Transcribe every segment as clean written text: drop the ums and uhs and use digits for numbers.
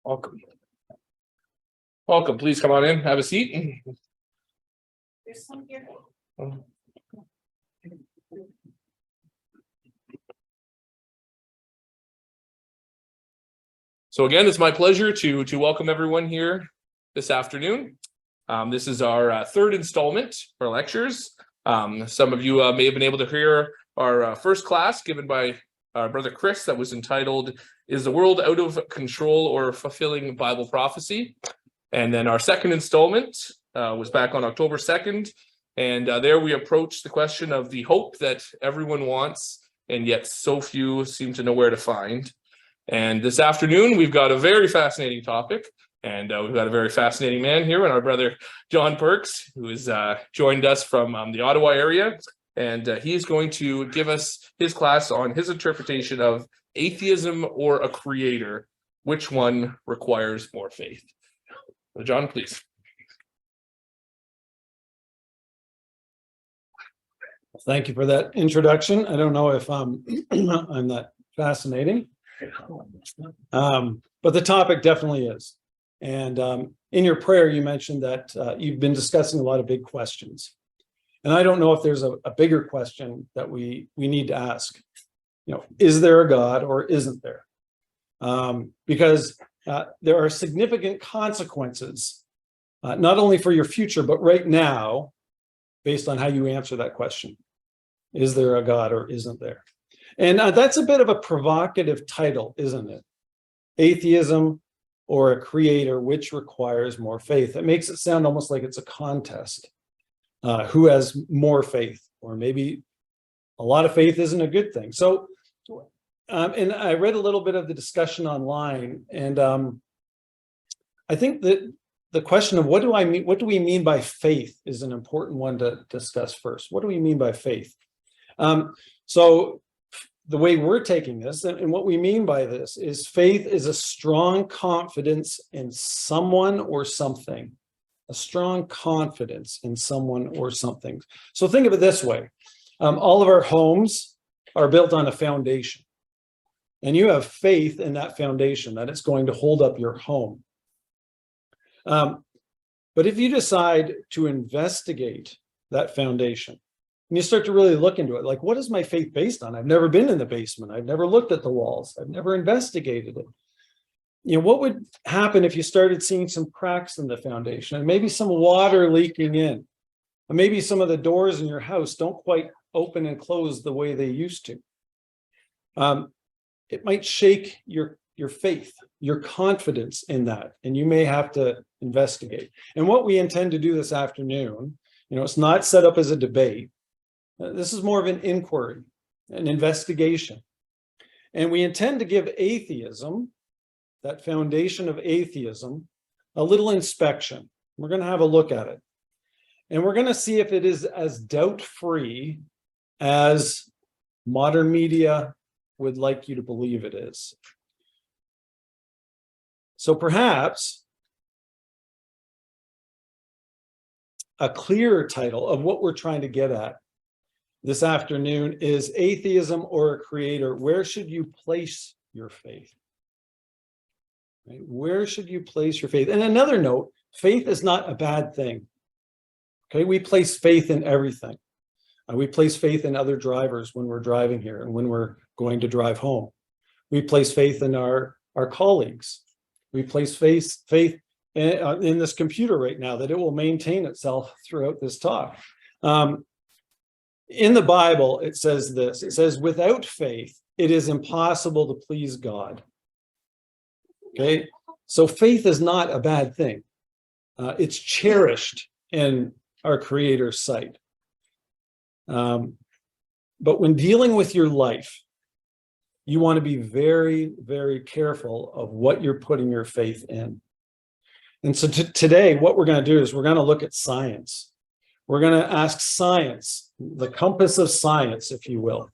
Welcome. Welcome. Please come on in. Have a seat. There's some here. So again, it's my pleasure to welcome everyone here this afternoon. This is our third installment for lectures. Some of you may have been able to hear our first class given by our brother Chris that was entitled, "Is the World Out of Control or Fulfilling Bible Prophecy?" And then our second installment was back on October 2nd. And there we approached the question of the hope that everyone wants, and yet so few seem to know where to find. And this afternoon, we've got a very fascinating topic, and we've got a very fascinating man here, and our brother John Perks, who has joined us from the Ottawa area. And he's going to give us his class on his interpretation of atheism or a creator. Which one requires more faith? John, please. Thank you for that introduction. I don't know if I'm that fascinating, but the topic definitely is. And in your prayer, you mentioned that you've been discussing a lot of big questions. And I don't know if there's a bigger question that we need to ask. You know, is there a God or isn't there? Because there are significant consequences, not only for your future, but right now, based on how you answer that question. Is there a God or isn't there? And that's a bit of a provocative title, isn't it? Atheism or a creator, which requires more faith. It makes it sound almost like it's a contest. Who has more faith? Or maybe a lot of faith isn't a good thing. So, and I read a little bit of the discussion online, and I think that the question of what do we mean by faith is an important one to discuss first. What do we mean by faith? So the way we're taking this and what we mean by this is faith is a strong confidence in someone or something, a strong confidence in someone or something. So think of it this way. All of our homes are built on a foundation, and you have faith in that foundation that it's going to hold up your home. But if you decide to investigate that foundation, and you start to really look into it, like, what is my faith based on? I've never been in the basement. I've never looked at the walls. I've never investigated it. You know, what would happen if you started seeing some cracks in the foundation and maybe some water leaking in? And maybe some of the doors in your house don't quite open and close the way they used to. It might shake your faith, your confidence in that, and you may have to investigate. And what we intend to do this afternoon, you know, it's not set up as a debate. This is more of an inquiry, an investigation. And we intend to give atheism, that foundation of atheism, a little inspection. We're going to have a look at it. And we're going to see if it is as doubt-free as modern media would like you to believe it is. So perhaps a clearer title of what we're trying to get at this afternoon is atheism or a creator. Where should you place your faith? Right? Where should you place your faith? And another note, faith is not a bad thing. Okay, we place faith in everything. We place faith in other drivers when we're driving here and when we're going to drive home. We place faith in our colleagues. We place faith in this computer right now that it will maintain itself throughout this talk. In the Bible, it says this. It says, without faith, it is impossible to please God. Okay, so faith is not a bad thing. It's cherished in our Creator's sight. But when dealing with your life, you want to be very, very careful of what you're putting your faith in. And so today, what we're going to do is we're going to look at science. We're going to ask science, the compass of science, if you will,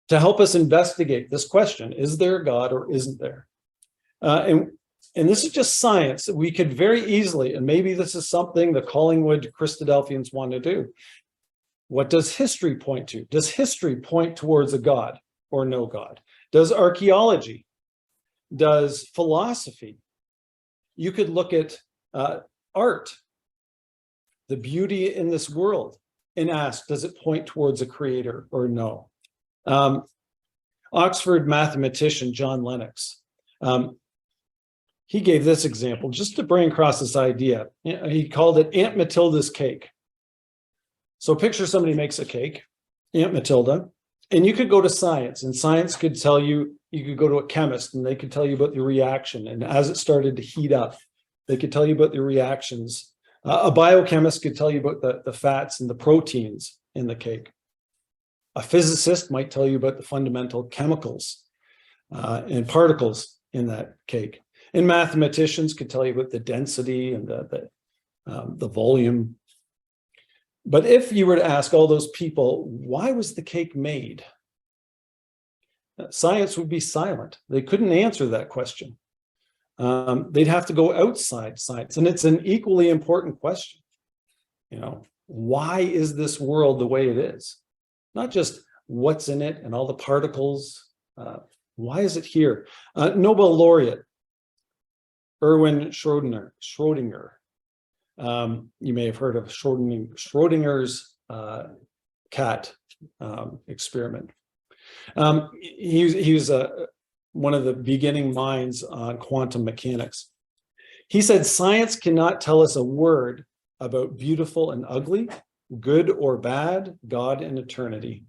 to help us investigate this question: is there a God or isn't there? And this is just science. We could very easily, and maybe this is something the Collingwood Christadelphians want to do. What does history point to? Does history point towards a God or no God? Does archaeology, does philosophy, You could look at art, the beauty in this world, and ask, does it point towards a creator or no? Oxford mathematician John Lennox, he gave this example just to bring across this idea. He called it Aunt Matilda's cake. So picture somebody makes a cake, Aunt Matilda, and you could go to science, and science could tell you, you could go to a chemist and they could tell you about the reaction. And as it started to heat up, they could tell you about the reactions. A biochemist could tell you about the fats and the proteins in the cake. A physicist might tell you about the fundamental chemicals and particles in that cake. And mathematicians could tell you about the density and the volume. But if you were to ask all those people, why was the cake made? Science would be silent. They couldn't answer that question. They'd have to go outside science. And it's an equally important question. You know, why is this world the way it is? Not just what's in it and all the particles. Why is it here? Nobel laureate Erwin Schrödinger. You may have heard of Schrödinger's cat experiment. He was one of the beginning minds on quantum mechanics. He said, science cannot tell us a word about beautiful and ugly, good or bad, God and eternity,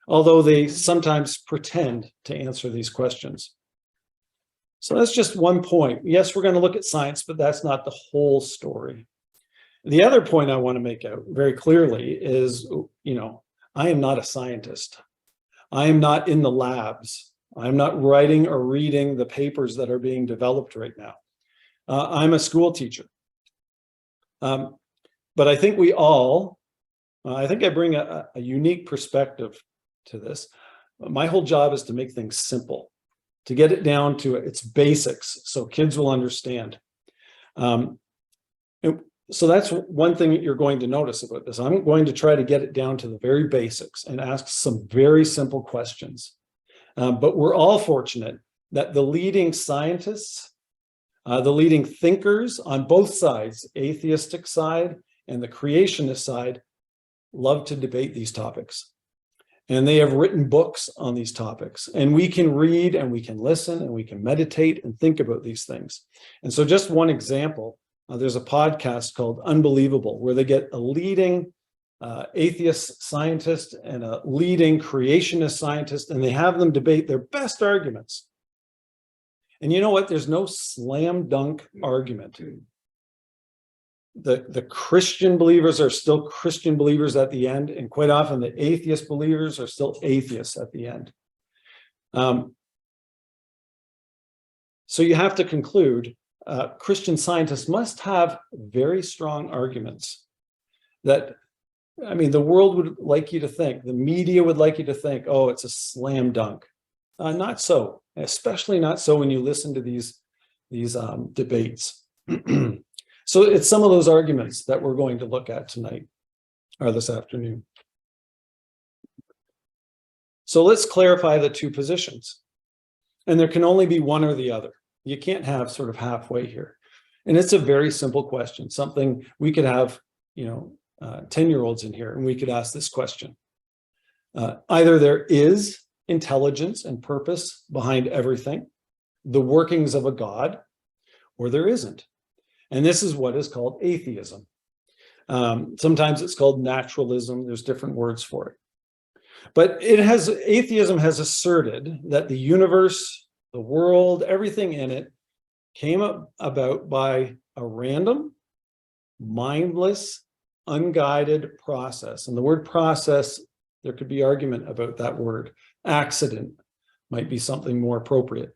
although they sometimes pretend to answer these questions. So that's just one point. Yes, we're going to look at science, but that's not the whole story. The other point I want to make out very clearly is, you know, I am not a scientist. I am not in the labs. I'm not writing or reading the papers that are being developed right now. I'm a school teacher. But I think we all, I think I bring a unique perspective to this. My whole job is to make things simple, to get it down to its basics so kids will understand. So that's one thing that you're going to notice about this. I'm going to try to get it down to the very basics and ask some very simple questions. But we're all fortunate that the leading scientists, the leading thinkers on both sides, atheistic side and the creationist side, love to debate these topics. And they have written books on these topics. And we can read and we can listen and we can meditate and think about these things. And so just one example, there's a podcast called Unbelievable, where they get a leading atheist scientist and a leading creationist scientist, and they have them debate their best arguments. And you know what? There's no slam dunk argument. The Christian believers are still Christian believers at the end, and quite often the atheist believers are still atheists at the end. So you have to conclude, Christian scientists must have very strong arguments that, I mean, the world would like you to think, the media would like you to think, oh, it's a slam dunk. Not so, especially not so when you listen to these debates. So it's some of those arguments that we're going to look at tonight or this afternoon. So let's clarify the two positions. And there can only be one or the other. You can't have sort of halfway here. And it's a very simple question, something we could have, 10-year-olds in here, and we could ask this question. Either there is intelligence and purpose behind everything, the workings of a God, or there isn't. And this is what is called atheism. Sometimes it's called naturalism. There's different words for it. But atheism has asserted that the universe, the world, everything in it came about by a random, mindless, unguided process. And the word process, there could be argument about that word. Accident might be something more appropriate.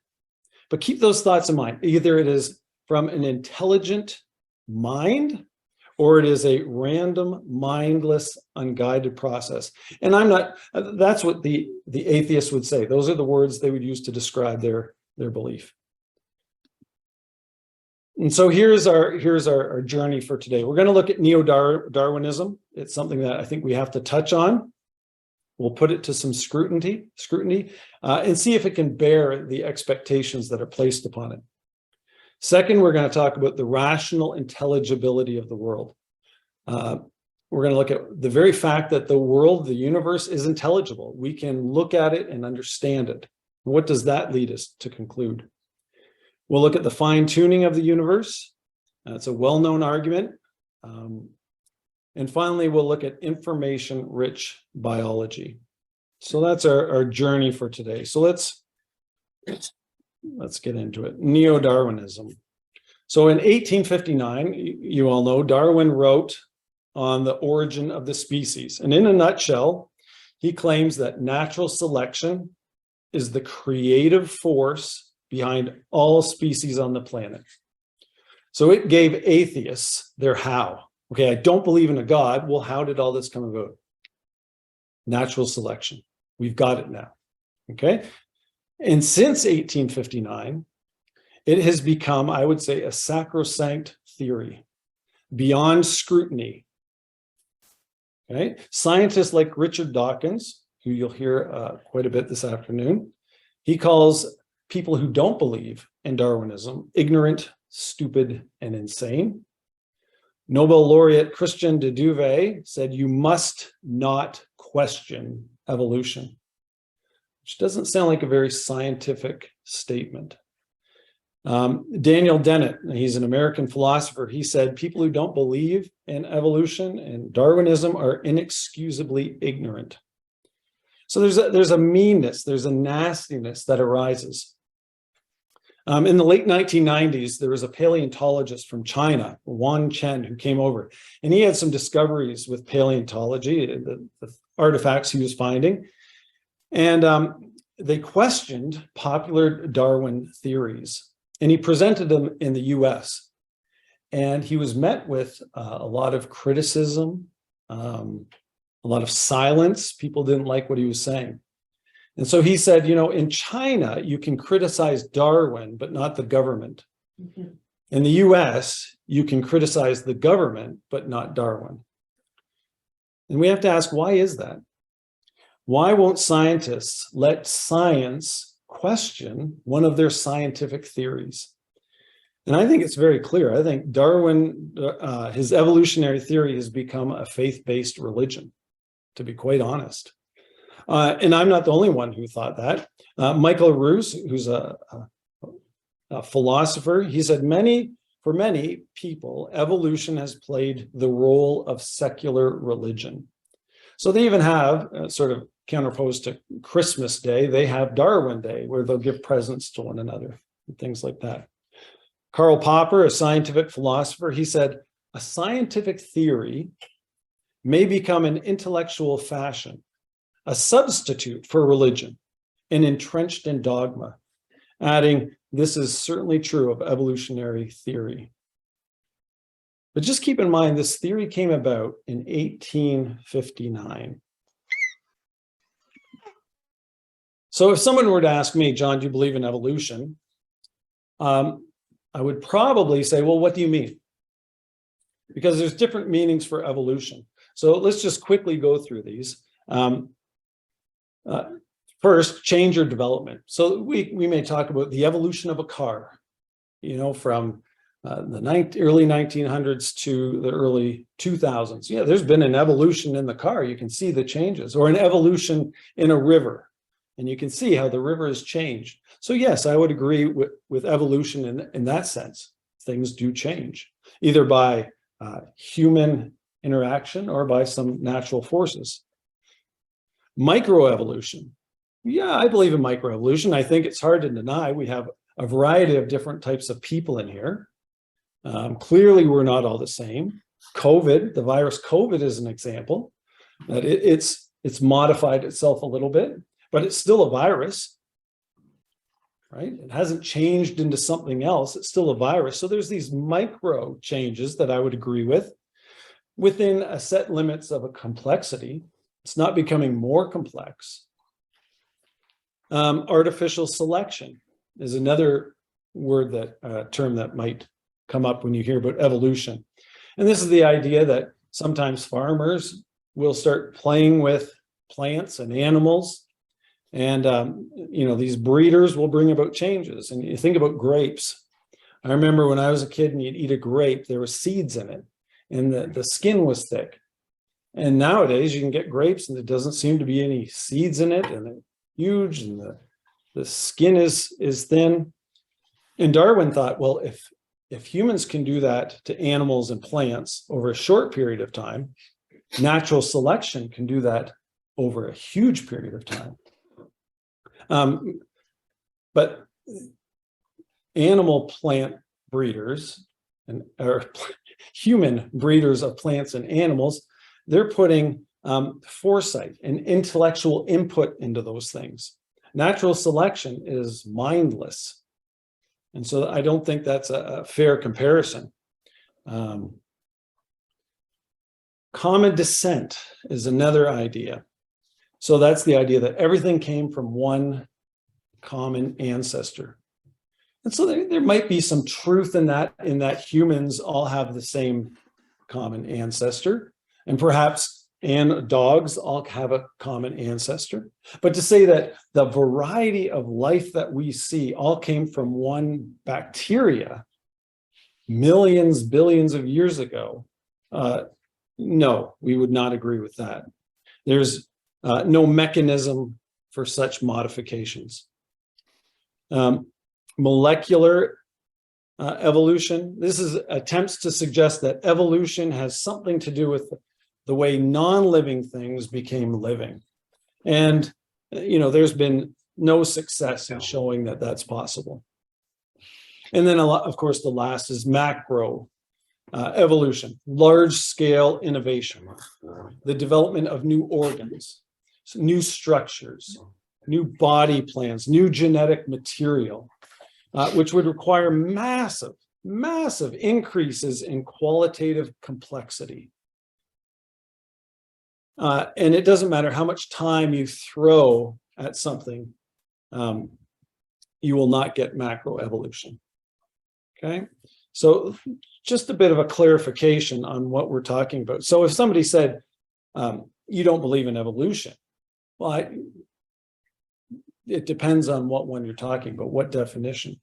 But keep those thoughts in mind. Either it is from an intelligent mind, or it is a random, mindless, unguided process. And that's what the atheists would say. Those are the words they would use to describe their belief. And so here's our journey for today. We're going to look at Neo-Darwinism. It's something that I think we have to touch on. We'll put it to some scrutiny, and see if it can bear the expectations that are placed upon it. Second, we're going to talk about the rational intelligibility of the world. We're going to look at the very fact that the world, the universe, is intelligible. We can look at it and understand it. What does that lead us to conclude? We'll look at the fine-tuning of the universe. It's a well-known argument. And finally, we'll look at information-rich biology. So that's our journey for today. So let's get into it. Neo-Darwinism. So in 1859, you all know, Darwin wrote on the origin of the species. And in a nutshell, he claims that natural selection is the creative force behind all species on the planet. So it gave atheists their how. Okay, I don't believe in a God. Well, how did all this come about? Natural selection. We've got it now. Okay. And since 1859, it has become, I would say, a sacrosanct theory beyond scrutiny. Okay. Scientists like Richard Dawkins, who you'll hear quite a bit this afternoon, he calls people who don't believe in Darwinism ignorant, stupid, and insane. Nobel laureate Christian de Duve said, you must not question evolution, which doesn't sound like a very scientific statement. Daniel Dennett, he's an American philosopher, he said, people who don't believe in evolution and Darwinism are inexcusably ignorant. So there's a meanness, there's a nastiness that arises. In the late 1990s, there was a paleontologist from China, Wan Chen, who came over, and he had some discoveries with paleontology, the artifacts he was finding, and they questioned popular Darwin theories, and he presented them in the US, and he was met with a lot of criticism, a lot of silence. People didn't like what he was saying. And so he said, you know, in China, you can criticize Darwin, but not the government. Mm-hmm. In the US, you can criticize the government, but not Darwin. And we have to ask, why is that? Why won't scientists let science question one of their scientific theories? And I think it's very clear. I think Darwin, his evolutionary theory has become a faith-based religion, to be quite honest. And I'm not the only one who thought that. Michael Ruse, who's a philosopher, he said, for many people, evolution has played the role of secular religion. So they even have, sort of counterposed to Christmas Day, they have Darwin Day, where they'll give presents to one another and things like that. Karl Popper, a scientific philosopher, he said, a scientific theory may become an intellectual fashion, a substitute for religion, and entrenched in dogma, adding, this is certainly true of evolutionary theory. But just keep in mind, this theory came about in 1859. So if someone were to ask me, John, do you believe in evolution? I would probably say, well, what do you mean? Because there's different meanings for evolution. So let's just quickly go through these. First, change or development. So we may talk about the evolution of a car, you know, from the early 1900s to the early 2000s. Yeah, there's been an evolution in the car. You can see the changes, or an evolution in a river, and you can see how the river has changed. So yes, I would agree with evolution in that sense. Things do change, either by human interaction or by some natural forces. Microevolution. Yeah, I believe in microevolution. I think it's hard to deny. We have a variety of different types of people in here. Clearly, we're not all the same. COVID, the virus COVID is an example that it's modified itself a little bit, but it's still a virus, right? It hasn't changed into something else. It's still a virus. So there's these micro changes that I would agree with within a set limits of a complexity. It's not becoming more complex. Artificial selection is another word that term that might come up when you hear about evolution. And this is the idea that sometimes farmers will start playing with plants and animals, and you know, these breeders will bring about changes. And you think about grapes. I remember when I was a kid and you'd eat a grape, there were seeds in it and the skin was thick. And nowadays you can get grapes and there doesn't seem to be any seeds in it, and they're huge, and the skin is thin. And Darwin thought, well, if humans can do that to animals and plants over a short period of time, natural selection can do that over a huge period of time. But animal plant breeders or human breeders of plants and animals, they're putting foresight and intellectual input into those things. Natural selection is mindless. And so I don't think that's a fair comparison. Common descent is another idea. So that's the idea that everything came from one common ancestor. And so there might be some truth in that humans all have the same common ancestor, and perhaps dogs all have a common ancestor. But to say that the variety of life that we see all came from one bacteria millions, billions of years ago, no, we would not agree with that. There's no mechanism for such modifications. Molecular evolution. This is attempts to suggest that evolution has something to do with the way non-living things became living. And, there's been no success in showing that that's possible. And then, of course, the last is macro evolution, large-scale innovation, the development of new organs, new structures, new body plans, new genetic material, which would require massive increases in qualitative complexity. And it doesn't matter how much time you throw at something, you will not get macroevolution. Okay, so just a bit of a clarification on what we're talking about. So if somebody said, you don't believe in evolution, well, it depends on what one you're talking about, what definition.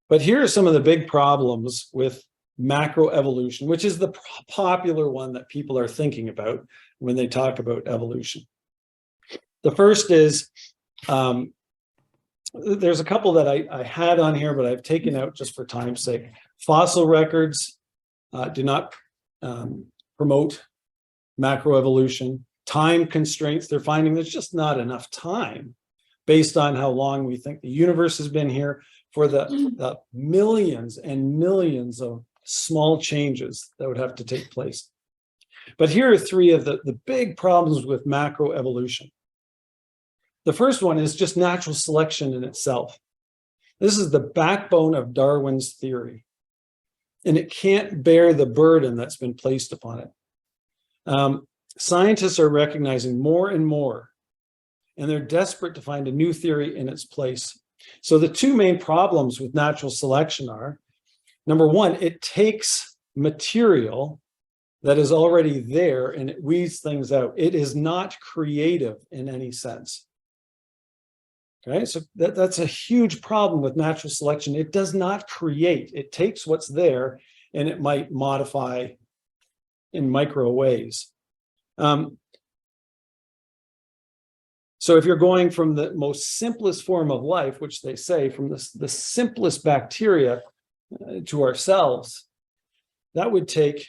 But here are some of the big problems with macroevolution, which is the popular one that people are thinking about when they talk about evolution. The first is, there's a couple that I had on here, but I've taken out just for time's sake. Fossil records do not promote macroevolution. Time constraints, they're finding there's just not enough time based on how long we think the universe has been here for the millions and millions of small changes that would have to take place. But here are three of the big problems with macroevolution. The first one is just natural selection in itself. This is the backbone of Darwin's theory, and it can't bear the burden that's been placed upon it. Scientists are recognizing more and more, and they're desperate to find a new theory in its place. So the two main problems with natural selection are, number one, it takes material that is already there and it weeds things out. It is not creative in any sense. Okay, so that's a huge problem with natural selection. It does not create. It takes what's there and it might modify in micro ways. So if you're going from the most simplest form of life, which they say from the simplest bacteria to ourselves, that would take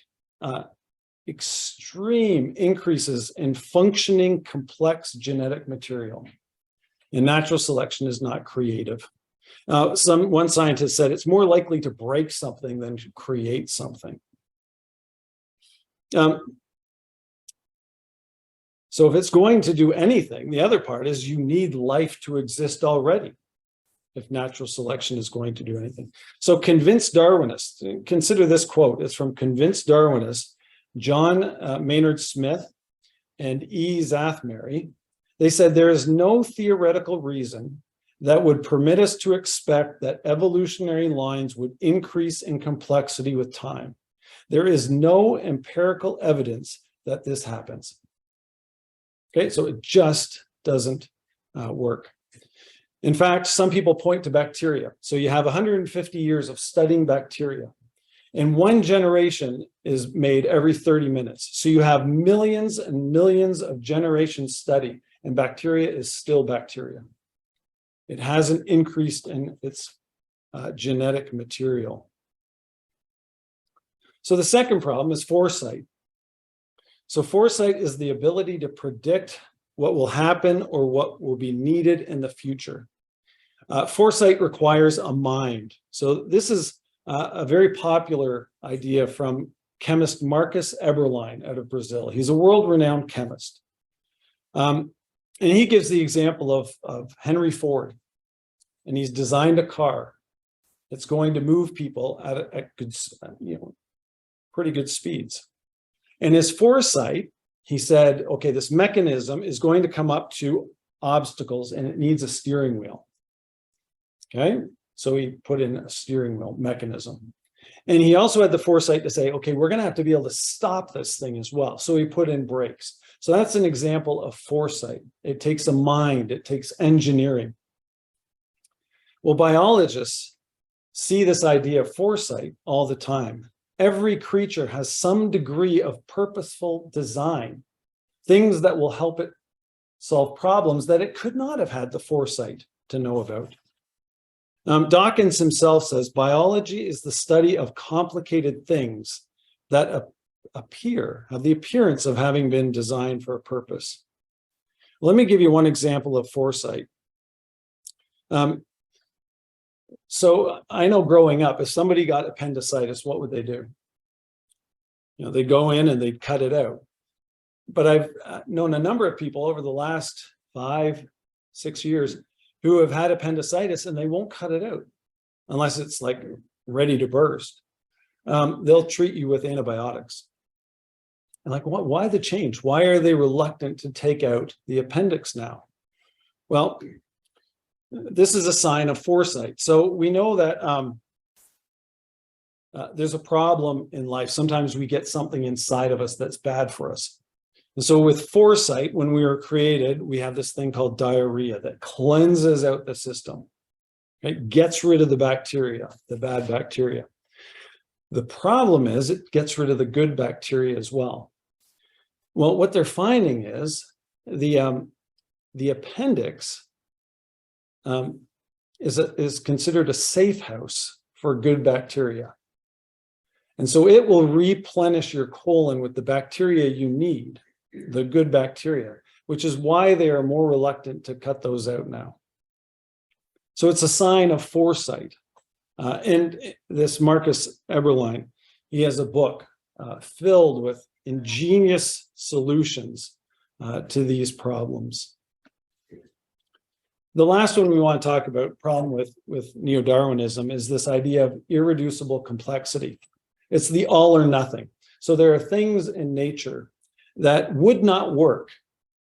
extreme increases in functioning complex genetic material. And natural selection is not creative. One scientist said it's more likely to break something than to create something. So if it's going to do anything, the other part is you need life to exist already if natural selection is going to do anything. So convinced Darwinists, consider this quote, it's from convinced Darwinists, John Maynard Smith and E. Zathmary. They said there is no theoretical reason that would permit us to expect that evolutionary lines would increase in complexity with time. There is no empirical evidence that this happens. Okay, so it just doesn't work. In fact, some people point to bacteria. So you have 150 years of studying bacteria, and one generation is made every 30 minutes. So you have millions and millions of generations study, and bacteria is still bacteria. It hasn't increased in its genetic material. So the second problem is foresight. So foresight is the ability to predict what will happen or what will be needed in the future. Foresight requires a mind. So this is a very popular idea from chemist Marcus Eberlein out of Brazil. He's a world-renowned chemist. And he gives the example of Henry Ford. And he's designed a car that's going to move people at good, pretty good speeds. And his foresight, he said, okay, this mechanism is going to come up to obstacles and it needs a steering wheel. Okay, so he put in a steering wheel mechanism. And he also had the foresight to say, okay, we're going to have to be able to stop this thing as well. So he put in brakes. So that's an example of foresight. It takes a mind, it takes engineering. Well, biologists see this idea of foresight all the time. Every creature has some degree of purposeful design, things that will help it solve problems that it could not have had the foresight to know about. Dawkins himself says, biology is the study of complicated things that have the appearance of having been designed for a purpose. Let me give you one example of foresight. So I know growing up, if somebody got appendicitis, what would they do? They'd go in and they'd cut it out. But I've known a number of people over the last 5-6 years who have had appendicitis and they won't cut it out unless it's like ready to burst. They'll treat you with antibiotics. And like, why the change? Why are they reluctant to take out the appendix now? Well, this is a sign of foresight. So we know that there's a problem in life. Sometimes we get something inside of us that's bad for us. And so with foresight, when we were created, we have this thing called diarrhea that cleanses out the system. It gets rid of the bacteria, the bad bacteria. The problem is it gets rid of the good bacteria as well. Well, what they're finding is the appendix is considered a safe house for good bacteria. And so it will replenish your colon with the bacteria you need, the good bacteria, which is why they are more reluctant to cut those out now. So it's a sign of foresight. And this Marcus Eberlein, he has a book filled with ingenious solutions to these problems. The last one we want to talk about, problem with Neo-Darwinism, is this idea of irreducible complexity. It's the all or nothing. So there are things in nature that would not work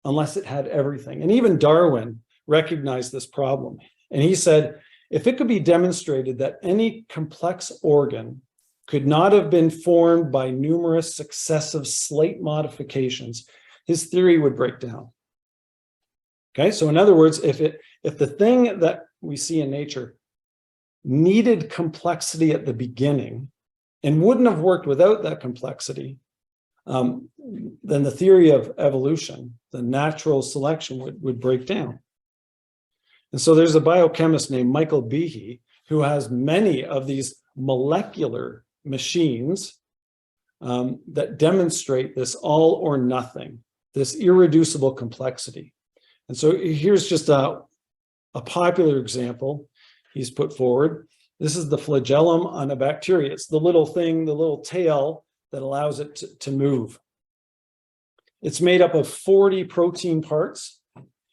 unless it had everything. And even Darwin recognized this problem. And he said, if it could be demonstrated that any complex organ could not have been formed by numerous successive slight modifications, his theory would break down. Okay, so in other words, if the thing that we see in nature needed complexity at the beginning and wouldn't have worked without that complexity, then the theory of evolution, the natural selection would break down. And so there's a biochemist named Michael Behe who has many of these molecular machines that demonstrate this all or nothing, this irreducible complexity. And so here's just a popular example he's put forward. This is the flagellum on a bacteria. It's the little thing, the little tail that allows it to move. It's made up of 40 protein parts.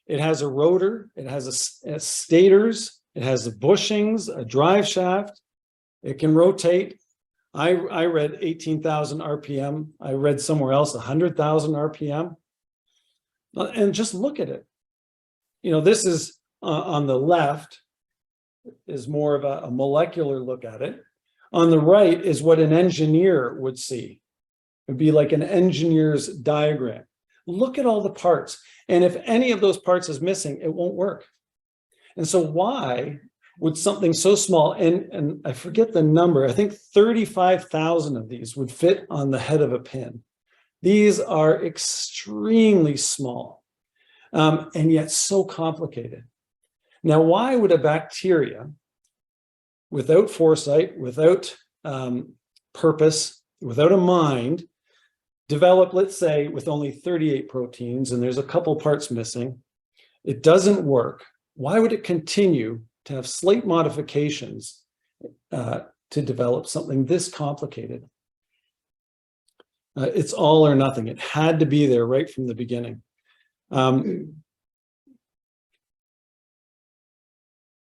It has a rotor, it has a stators, it has the bushings, a drive shaft. It can rotate. I read 18,000 RPM. I read somewhere else 100,000 RPM. And just look at it. This is on the left is more of a molecular look at it. On the right is what an engineer would see. It'd be like an engineer's diagram. Look at all the parts. And if any of those parts is missing, it won't work. And so why would something so small, and I forget the number, I think 35,000 of these would fit on the head of a pin. These are extremely small, and yet so complicated. Now, why would a bacteria, without foresight, without purpose, without a mind, develop, let's say, with only 38 proteins, and there's a couple parts missing, it doesn't work. Why would it continue to have slight modifications to develop something this complicated? It's all or nothing. It had to be there right from the beginning.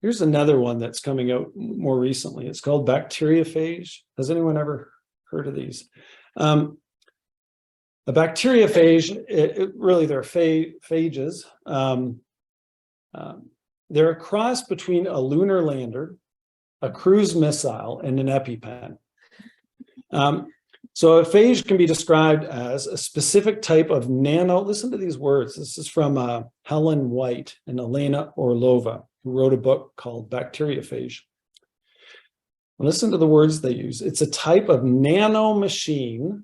Here's another one that's coming out more recently. It's called bacteriophage. Has anyone ever heard of these? A bacteriophage, really they're phages. They're a cross between a lunar lander, a cruise missile, and an EpiPen. So a phage can be described as a specific type of listen to these words. This is from Helen White and Elena Orlova, who wrote a book called Bacteriophage. Listen to the words they use. It's a type of nanomachine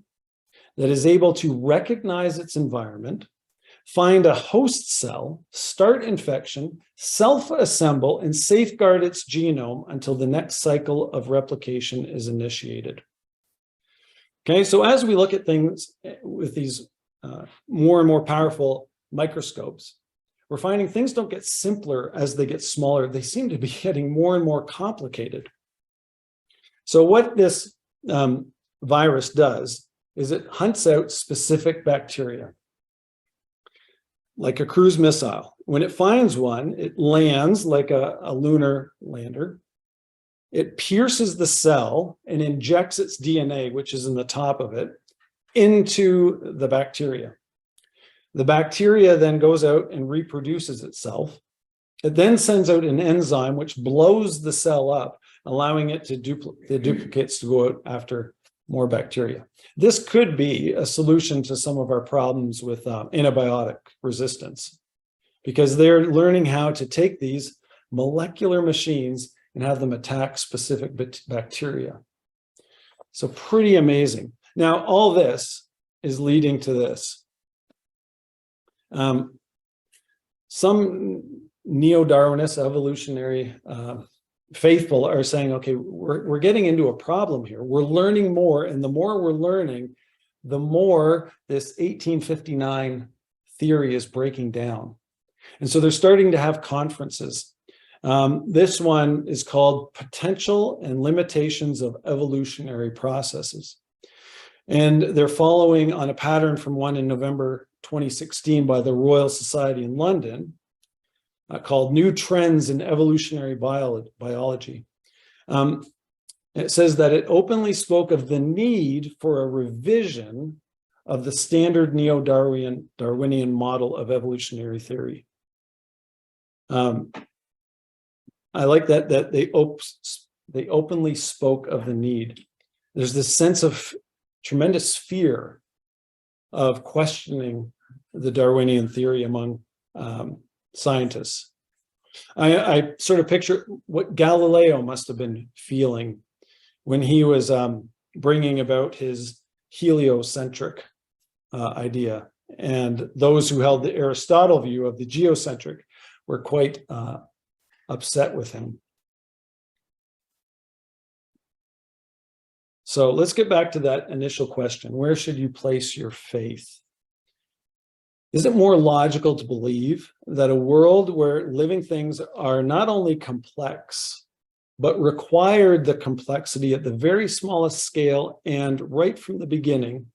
that is able to recognize its environment, find a host cell, start infection, self-assemble, and safeguard its genome until the next cycle of replication is initiated. Okay, so as we look at things with these more and more powerful microscopes, we're finding things don't get simpler as they get smaller. They seem to be getting more and more complicated. So what this virus does is it hunts out specific bacteria, like a cruise missile. When it finds one, it lands like a lunar lander. It pierces the cell and injects its DNA, which is in the top of it, into the bacteria. The bacteria then goes out and reproduces itself. It then sends out an enzyme which blows the cell up, allowing it to the duplicates to go out after more bacteria. This could be a solution to some of our problems with antibiotic resistance, because they're learning how to take these molecular machines and have them attack specific bacteria. So pretty amazing. Now, all this is leading to this. Some neo-Darwinist evolutionary faithful are saying, okay, we're getting into a problem here. We're learning more, and the more we're learning, the more this 1859 theory is breaking down. And so they're starting to have conferences. This one is called Potential and Limitations of Evolutionary Processes. And they're following on a pattern from one in November 2016 by the Royal Society in London, called New Trends in Evolutionary Biology. It says that it openly spoke of the need for a revision of the standard Neo-Darwinian model of evolutionary theory. I like that they openly spoke of the need. There's this sense of tremendous fear of questioning the Darwinian theory among scientists. I sort of picture what Galileo must have been feeling when he was bringing about his heliocentric idea. And those who held the Aristotle view of the geocentric were quite upset with him. So let's get back to that initial question. Where should you place your faith? Is it more logical to believe that a world where living things are not only complex, but required the complexity at the very smallest scale and right from the beginning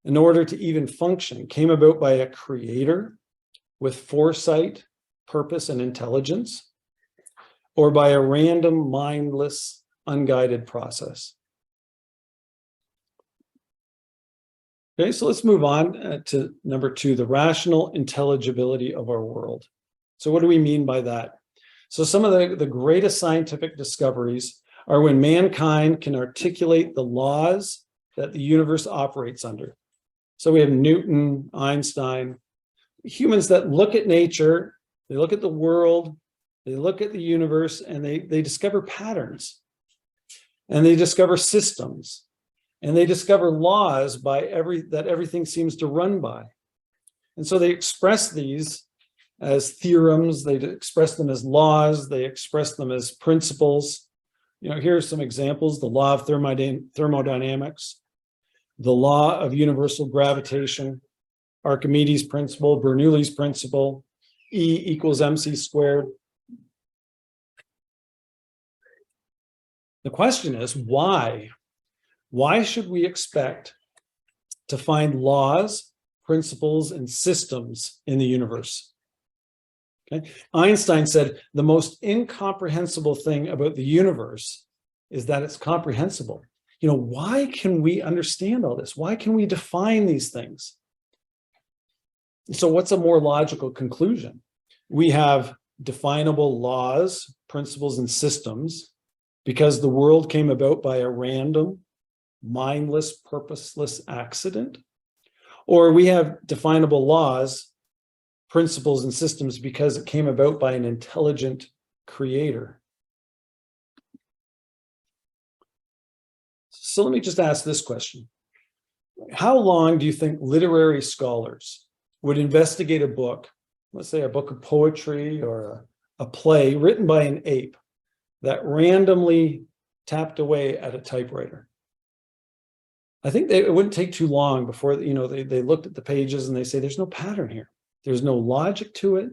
in order to even function, came about by a creator with foresight, purpose, and intelligence, or by a random, mindless, unguided process? Okay, so let's move on to number 2, the rational intelligibility of our world. So what do we mean by that? So some of the greatest scientific discoveries are when mankind can articulate the laws that the universe operates under. So we have Newton, Einstein, humans that look at nature, they look at the world, They look at the universe and they discover patterns, and they discover systems, and they discover laws that everything seems to run by. And so they express these as theorems, they express them as laws, they express them as principles. Here are some examples: the law of thermodynamics, the law of universal gravitation, Archimedes' principle, Bernoulli's principle, E equals mc squared. The question is, why? Why should we expect to find laws, principles, and systems in the universe? Okay. Einstein said the most incomprehensible thing about the universe is that it's comprehensible. Why can we understand all this? Why can we define these things? So what's a more logical conclusion? We have definable laws, principles, and systems because the world came about by a random, mindless, purposeless accident. Or we have definable laws, principles, and systems because it came about by an intelligent creator. So let me just ask this question. How long do you think literary scholars would investigate a book, let's say a book of poetry or a play written by an ape that randomly tapped away at a typewriter? I think it wouldn't take too long before they looked at the pages and they say there's no pattern here. There's no logic to it.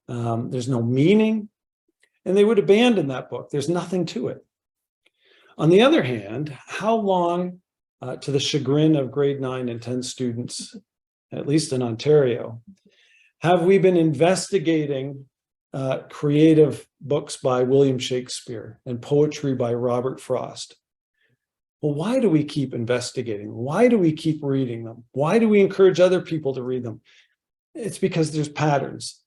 There's no meaning. And they would abandon that book. There's nothing to it. On the other hand, how long, to the chagrin of grade 9 and 10 students, at least in Ontario, have we been investigating creative books by William Shakespeare and poetry by Robert Frost? Well, why do we keep investigating? Why do we keep reading them? Why do we encourage other people to read them? It's because there's patterns.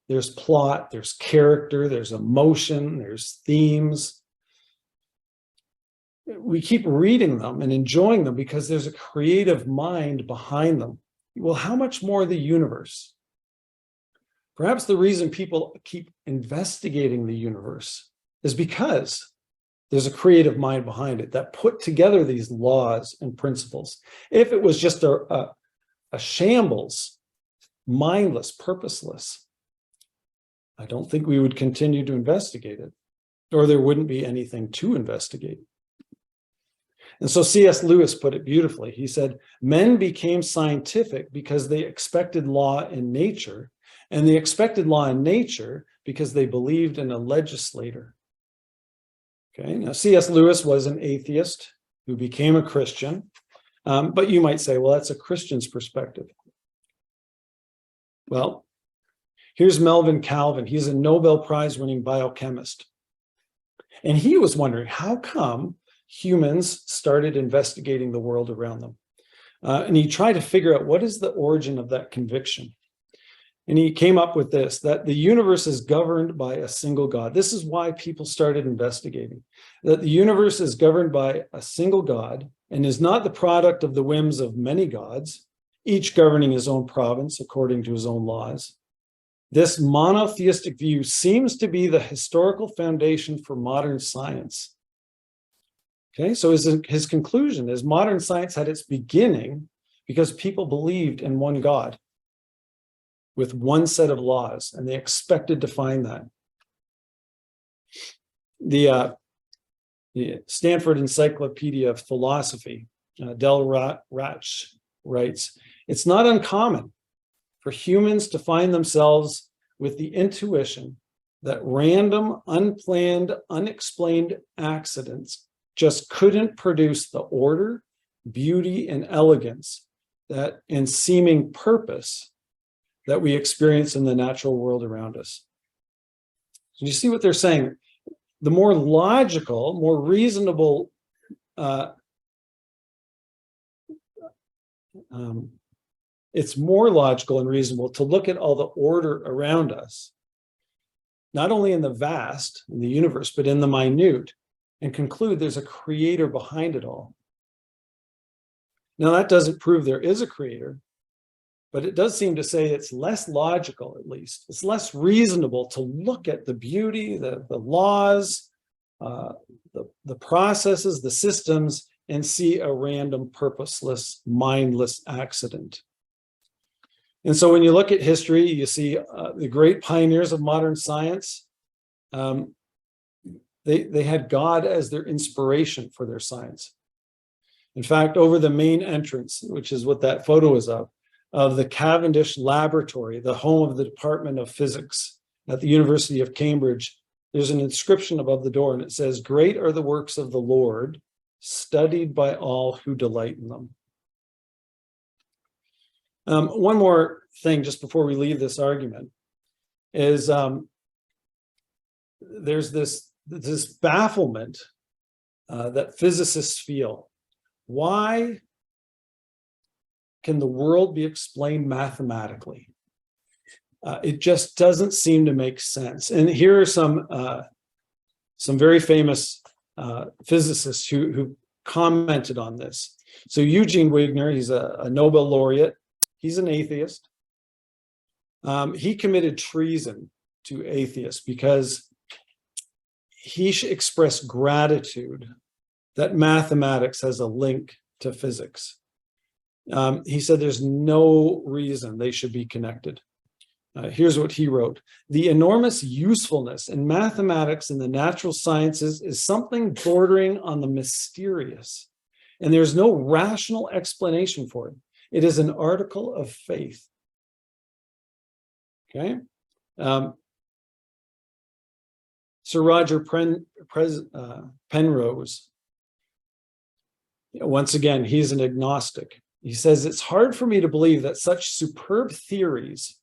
There's plot, there's character, there's emotion, there's themes. We keep reading them and enjoying them because there's a creative mind behind them. Well, how much more the universe? Perhaps the reason people keep investigating the universe is because there's a creative mind behind it that put together these laws and principles. If it was just a shambles, mindless, purposeless, I don't think we would continue to investigate it, or there wouldn't be anything to investigate. And so C.S. Lewis put it beautifully. He said, men became scientific because they expected law in nature, and they expected law in nature because they believed in a legislator. Okay, now C.S. Lewis was an atheist who became a Christian, but you might say, well, that's a Christian's perspective. Well, here's Melvin Calvin. He's a Nobel Prize winning biochemist. And he was wondering, how come humans started investigating the world around them? And he tried to figure out what is the origin of that conviction. And he came up with this, that the universe is governed by a single God. This is why people started investigating, that the universe is governed by a single God and is not the product of the whims of many gods, each governing his own province according to his own laws. This monotheistic view seems to be the historical foundation for modern science. Okay, so his conclusion is modern science had its beginning because people believed in one God with one set of laws, and they expected to find that. The Stanford Encyclopedia of Philosophy, Del Ratch writes, it's not uncommon for humans to find themselves with the intuition that random, unplanned, unexplained accidents just couldn't produce the order, beauty, and elegance that and seeming purpose that we experience in the natural world around us. So you see what they're saying? The more logical, more reasonable it's more logical and reasonable to look at all the order around us, not only in the vast, in the universe, but in the minute, and conclude there's a creator behind it all. Now, that doesn't prove there is a creator, But it does seem to say it's less logical, at least. It's less reasonable to look at the beauty, the laws, the processes, the systems, and see a random, purposeless, mindless accident. And so when you look at history, you see the great pioneers of modern science. They had God as their inspiration for their science. In fact, over the main entrance, which is what that photo is of the Cavendish Laboratory, the home of the Department of Physics at the University of Cambridge, there's an inscription above the door, and it says, "Great are the works of the Lord, studied by all who delight in them." One more thing just before we leave this argument is there's this bafflement that physicists feel. Why can the world be explained mathematically? It just doesn't seem to make sense. And here are some very famous physicists who commented on this. So Eugene Wigner, he's a Nobel laureate. He's an atheist. He committed treason to atheists because he expressed gratitude that mathematics has a link to physics. He said there's no reason they should be connected. Here's what he wrote. "The enormous usefulness in mathematics and the natural sciences is something bordering on the mysterious, and there's no rational explanation for it. It is an article of faith." Okay. Sir Roger Penrose, once again, he's an agnostic. He says, "It's hard for me to believe that such superb theories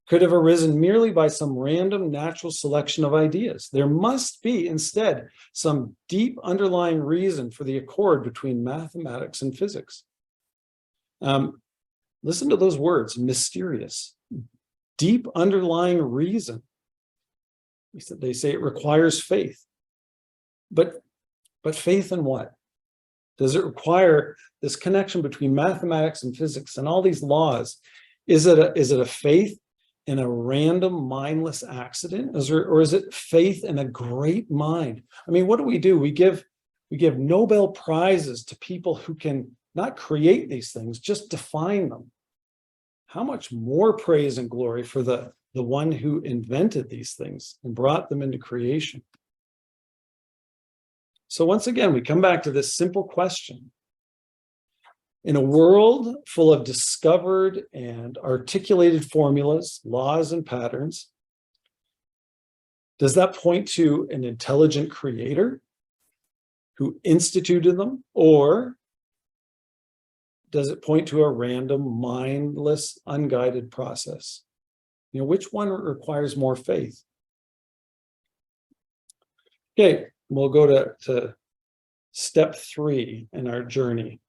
could have arisen merely by some random natural selection of ideas. There must be, instead, some deep underlying reason for the accord between mathematics and physics." Listen to those words, mysterious, deep underlying reason. They say it requires faith. But faith in what? Does it require this connection between mathematics and physics and all these laws? Is it a faith in a random, mindless accident? Or is it faith in a great mind? I mean, what do? We give Nobel Prizes to people who can not create these things, just define them. How much more praise and glory for the one who invented these things and brought them into creation. So once again, we come back to this simple question. In a world full of discovered and articulated formulas, laws, and patterns, does that point to an intelligent creator who instituted them? Or does it point to a random, mindless, unguided process? Which one requires more faith? Okay, we'll go to step 3 in our journey.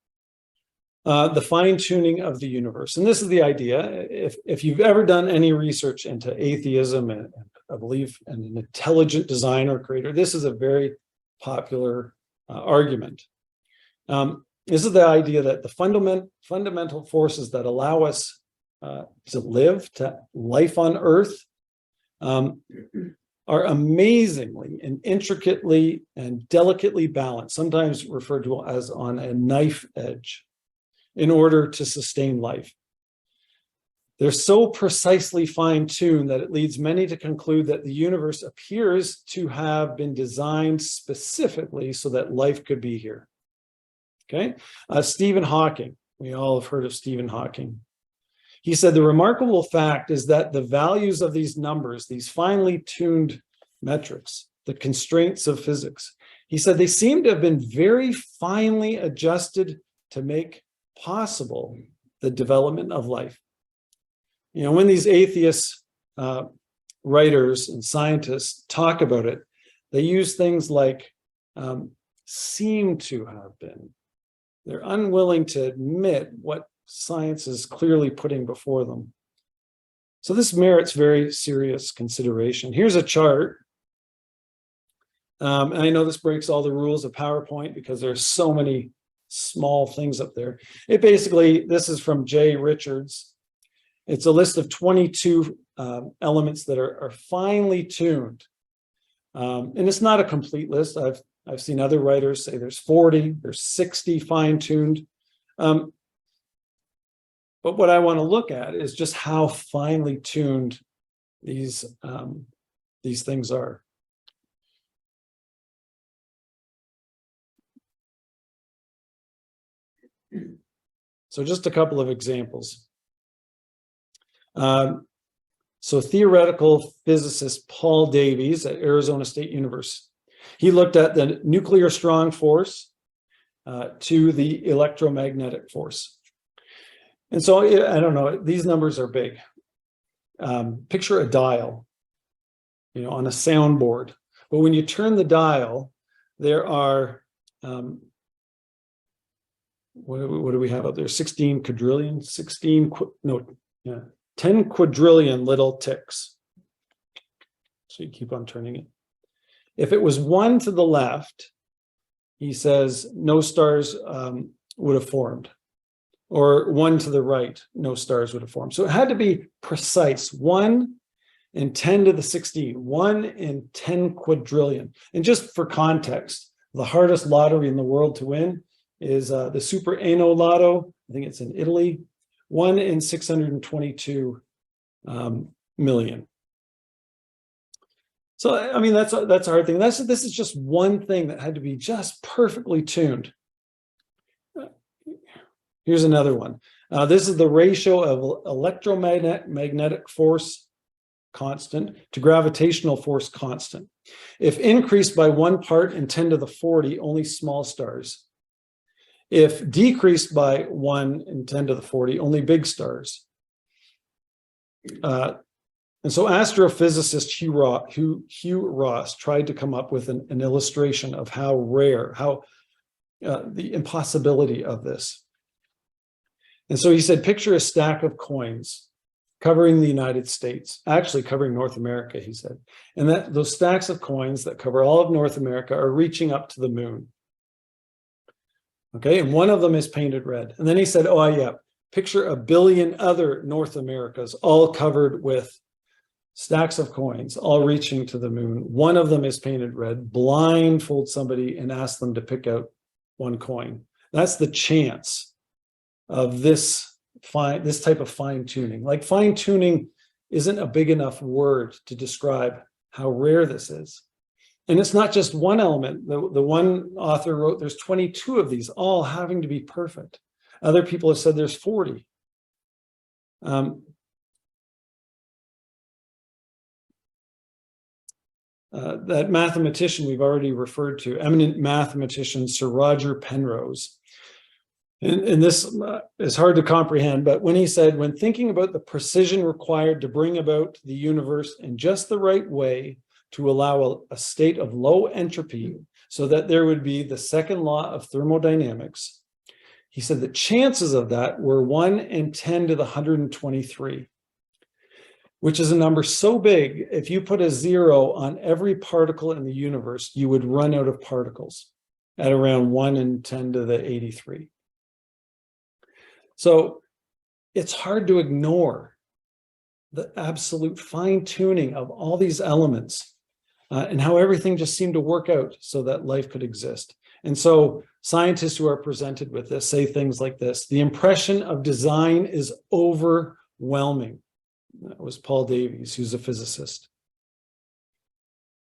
The fine-tuning of the universe. And this is the idea. If you've ever done any research into atheism and I believe in an intelligent designer or creator, this is a very popular argument. This is the idea that the fundamental forces that allow us to live, to life on Earth, are amazingly and intricately and delicately balanced, sometimes referred to as on a knife edge, in order to sustain life. They're so precisely fine-tuned that it leads many to conclude that the universe appears to have been designed specifically so that life could be here. Okay, Stephen Hawking, we all have heard of Stephen Hawking. He said the remarkable fact is that the values of these numbers, these finely tuned metrics, the constraints of physics, he said they seem to have been very finely adjusted to make possible the development of life. When these atheist writers and scientists talk about it, they use things like seem to have been. They're unwilling to admit what science is clearly putting before them. So this merits very serious consideration. Here's a chart. And I know this breaks all the rules of PowerPoint because there's so many small things up there. This is from Jay Richards. It's a list of 22 elements that are finely tuned. And it's not a complete list. I've seen other writers say there's 40, there's 60 fine-tuned. But what I want to look at is just how finely tuned these things are. So just a couple of examples. So theoretical physicist Paul Davies at Arizona State University, he looked at the nuclear strong force to the electromagnetic force. And so, I don't know, these numbers are big. Picture a dial, on a soundboard. But when you turn the dial, there are, what do we have up there? 16 quadrillion, 10 quadrillion little ticks. So you keep on turning it. If it was one to the left, he says no stars would have formed. Or one to the right, no stars would have formed. So it had to be precise. 1 in 10 to the 16, 1 in 10 quadrillion. And just for context, the hardest lottery in the world to win is the Super Eno Lotto. I think it's in Italy. 1 in 622 million. So, I mean, that's a hard thing. This is just one thing that had to be just perfectly tuned. Here's another one. This is the ratio of electromagnetic force constant to gravitational force constant. If increased by 1 part in 10 to the 40, only small stars. If decreased by 1 in 10 to the 40, only big stars. And so astrophysicist Hugh Ross tried to come up with an illustration of how rare, the impossibility of this. And so he said, picture a stack of coins covering the United States, actually covering North America, he said. And that those stacks of coins that cover all of North America are reaching up to the moon. Okay, and one of them is painted red. And then he said, oh yeah, picture a billion other North Americas all covered with stacks of coins, all reaching to the moon. One of them is painted red. Blindfold somebody and ask them to pick out one coin. That's the chance of this type of fine tuning. Like fine tuning isn't a big enough word to describe how rare this is. And it's not just one element. The one author wrote there's 22 of these, all having to be perfect. Other people have said there's 40. That mathematician we've already referred to, eminent mathematician Sir Roger Penrose. And this is hard to comprehend, but when he said, when thinking about the precision required to bring about the universe in just the right way to allow a state of low entropy so that there would be the second law of thermodynamics, he said the chances of that were 1 in 10 to the 123, which is a number so big, if you put a 0 on every particle in the universe, you would run out of particles at around 1 in 10 to the 83. So it's hard to ignore the absolute fine-tuning of all these elements and how everything just seemed to work out so that life could exist. And so scientists who are presented with this say things like this: the impression of design is overwhelming. That was Paul Davies, who's a physicist.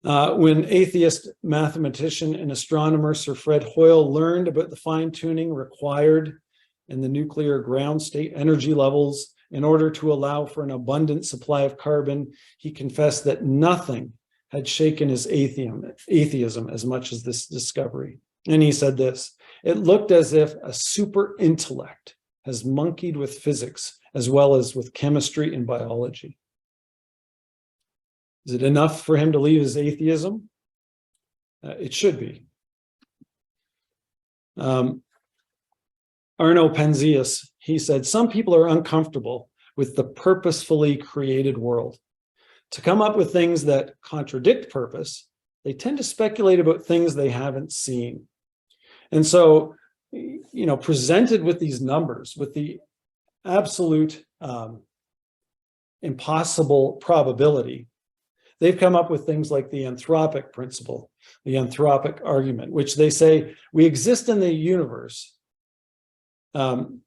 When atheist mathematician and astronomer Sir Fred Hoyle learned about the fine-tuning required in the nuclear ground state energy levels in order to allow for an abundant supply of carbon, he confessed that nothing had shaken his atheism as much as this discovery. And he said this: it looked as if a super intellect has monkeyed with physics as well as with chemistry and biology. Is it enough for him to leave his atheism? It should be. Arno Penzias, he said, some people are uncomfortable with the purposefully created world. To come up with things that contradict purpose, they tend to speculate about things they haven't seen. And so, presented with these numbers, with the absolute impossible probability, they've come up with things like the anthropic principle, the anthropic argument, which they say we exist in the universe.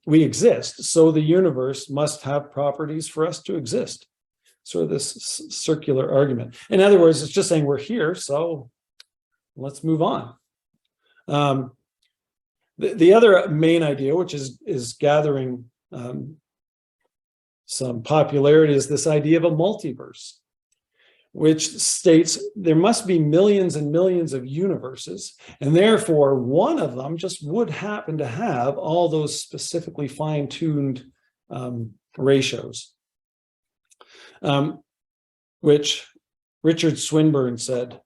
We exist, so the universe must have properties for us to exist. Sort of this circular argument. In other words, it's just saying we're here, so let's move on. The other main idea, which is gathering some popularity, is this idea of a multiverse, which states there must be millions and millions of universes, and therefore one of them just would happen to have all those specifically fine-tuned ratios, which Richard Swinburne said,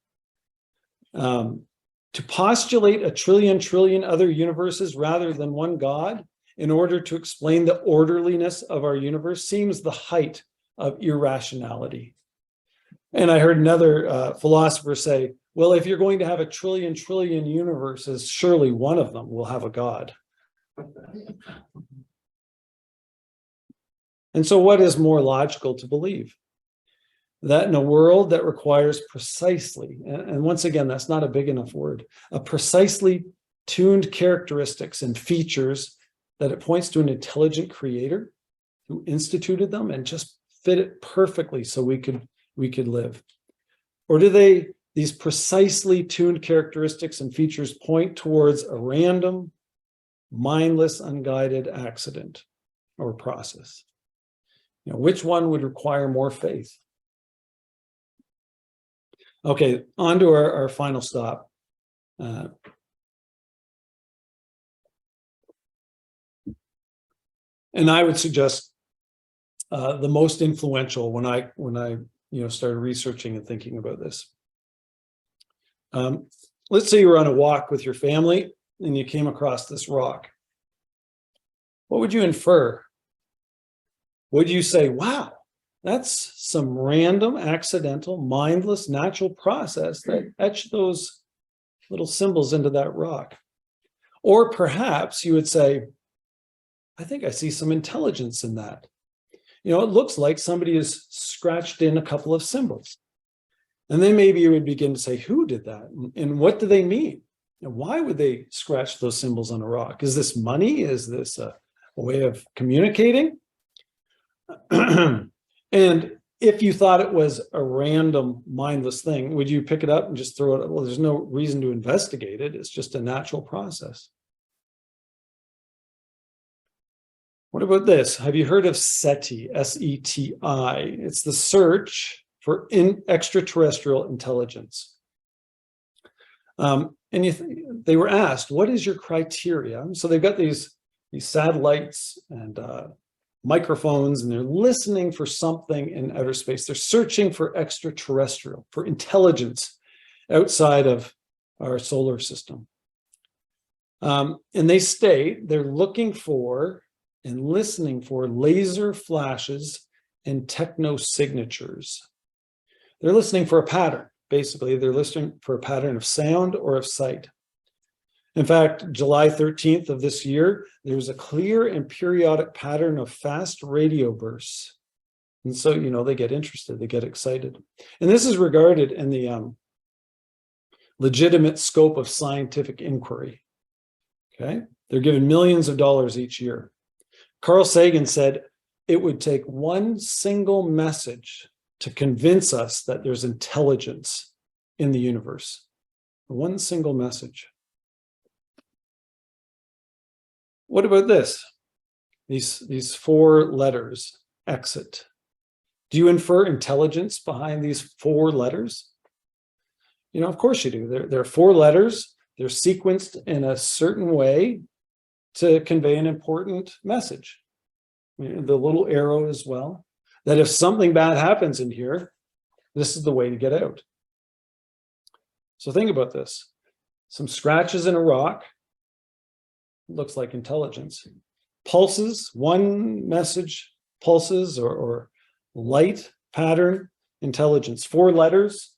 to postulate a trillion other universes rather than one God in order to explain the orderliness of our universe seems the height of irrationality. And I heard another philosopher say, well, if you're going to have a trillion universes, surely one of them will have a God. And so what is more logical to believe? That in a world that requires precisely, and once again, that's not a big enough word, a precisely tuned characteristics and features, that it points to an intelligent creator who instituted them and just fit it perfectly so we could live? Or do these precisely tuned characteristics and features point towards a random, mindless, unguided accident or process? Which one would require more faith? Okay, on to our final stop. And I would suggest the most influential when I started researching and thinking about this. Let's say you were on a walk with your family and you came across this rock. What would you infer? Would you say, wow, that's some random, accidental, mindless, natural process that etched those little symbols into that rock? Or perhaps you would say, I think I see some intelligence in that. It looks like somebody has scratched in a couple of symbols. And then maybe you would begin to say, who did that? And what do they mean? And why would they scratch those symbols on a rock? Is this money? Is this a way of communicating? And if you thought it was a random, mindless thing, would you pick it up and just throw it? Well, there's no reason to investigate it. It's just a natural process. What about this? Have you heard of SETI, S-E-T-I? It's the search for extraterrestrial intelligence. And they were asked, what is your criteria? So they've got these satellites and microphones, and they're listening for something in outer space. They're searching for extraterrestrial, for intelligence outside of our solar system. And they state they're looking for and listening for laser flashes and techno signatures. They're listening for a pattern. Basically, they're listening for a pattern of sound or of sight. In fact, July 13th of this year, there was a clear and periodic pattern of fast radio bursts. And so, they get interested, they get excited. And this is regarded in the legitimate scope of scientific inquiry. Okay? They're given millions of dollars each year. Carl Sagan said it would take one single message to convince us that there's intelligence in the universe. One single message. What about this? These 4 letters, exit. Do you infer intelligence behind these 4 letters? Of course you do. There are 4 letters. They're sequenced in a certain way to convey an important message. The little arrow as well, that if something bad happens in here, this is the way to get out. So think about this. Some scratches in a rock, looks like intelligence. Pulses, one message, pulses or light pattern, intelligence. 4 letters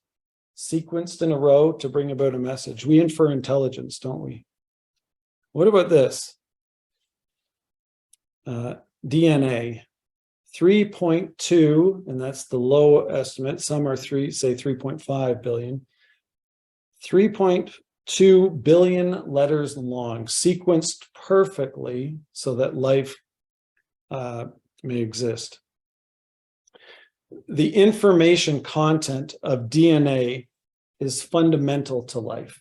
sequenced in a row to bring about a message. We infer intelligence, don't we? What about this? DNA, 3.2, and that's the low estimate. Some are say 3.5 billion. 3.2 billion letters long, sequenced perfectly so that life may exist. The information content of DNA is fundamental to life.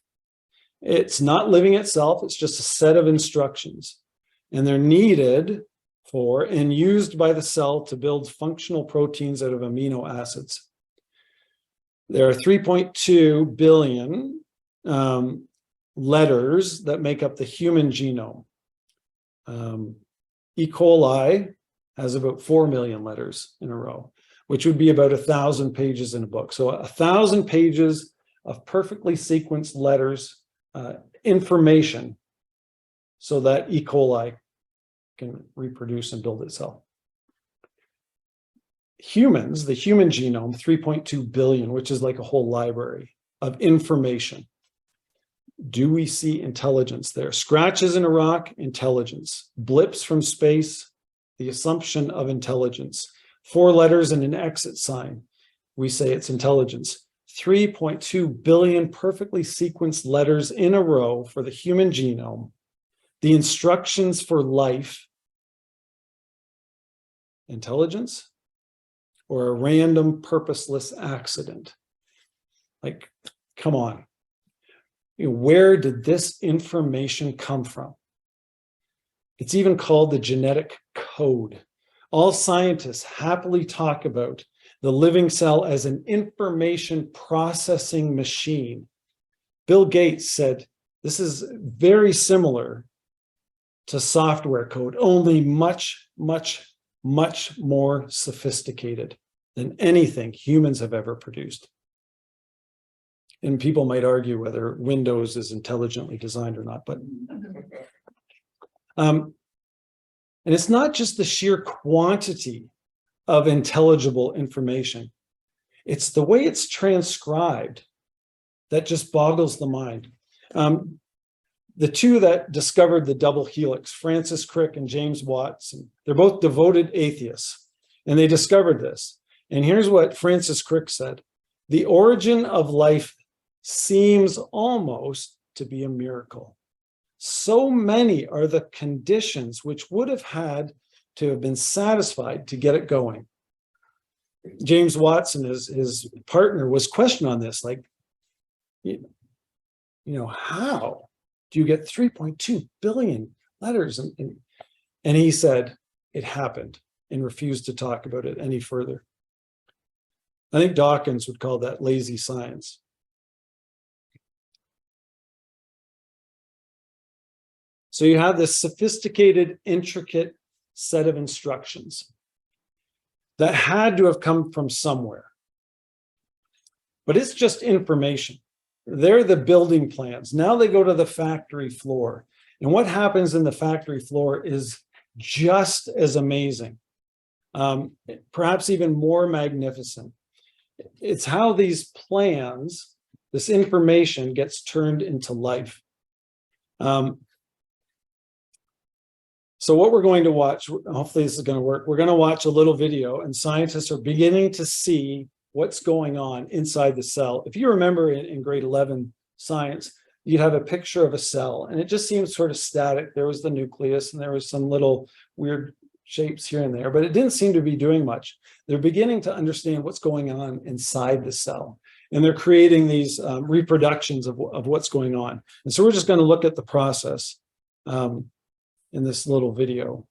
It's not living itself, it's just a set of instructions. And they're needed for and used by the cell to build functional proteins out of amino acids. There are 3.2 billion letters that make up the human genome. E. coli has about 4 million letters in a row, which would be about 1,000 pages in a book. So 1,000 pages of perfectly sequenced letters, information, so that E. coli can reproduce and build itself. Humans, the human genome, 3.2 billion, which is like a whole library of information. Do we see intelligence there? Scratches in a rock, intelligence. Blips from space, the assumption of intelligence. 4 letters and an exit sign, we say it's intelligence. 3.2 billion perfectly sequenced letters in a row for the human genome. The instructions for life, intelligence, or a random purposeless accident. Like, come on. Where did this information come from? It's even called the genetic code. All scientists happily talk about the living cell as an information processing machine. Bill Gates said, this is very similar to software code, only much, much, much more sophisticated than anything humans have ever produced. And people might argue whether Windows is intelligently designed or not, but and it's not just the sheer quantity of intelligible information. It's the way it's transcribed that just boggles the mind. The two that discovered the double helix, Francis Crick and James Watson, they're both devoted atheists, and they discovered this. And here's what Francis Crick said: the origin of life seems almost to be a miracle. So many are the conditions which would have had to have been satisfied to get it going. James Watson, his partner, was questioned on this, like, how do you get 3.2 billion letters? And he said, it happened, and refused to talk about it any further. I think Dawkins would call that lazy science. So you have this sophisticated, intricate set of instructions that had to have come from somewhere. But it's just information. They're the building plans. Now they go to the factory floor. And what happens in the factory floor is just as amazing, perhaps even more magnificent. It's how these plans, this information, gets turned into life. So what we're going to watch, hopefully this is going to work, we're going to watch a little video, and scientists are beginning to see what's going on inside the cell. If you remember in grade 11 science, you'd have a picture of a cell, and it just seems sort of static. There was the nucleus, and there was some little weird shapes here and there, but it didn't seem to be doing much. They're beginning to understand what's going on inside the cell, and they're creating these reproductions of what's going on. And so we're just going to look at the process in this little video.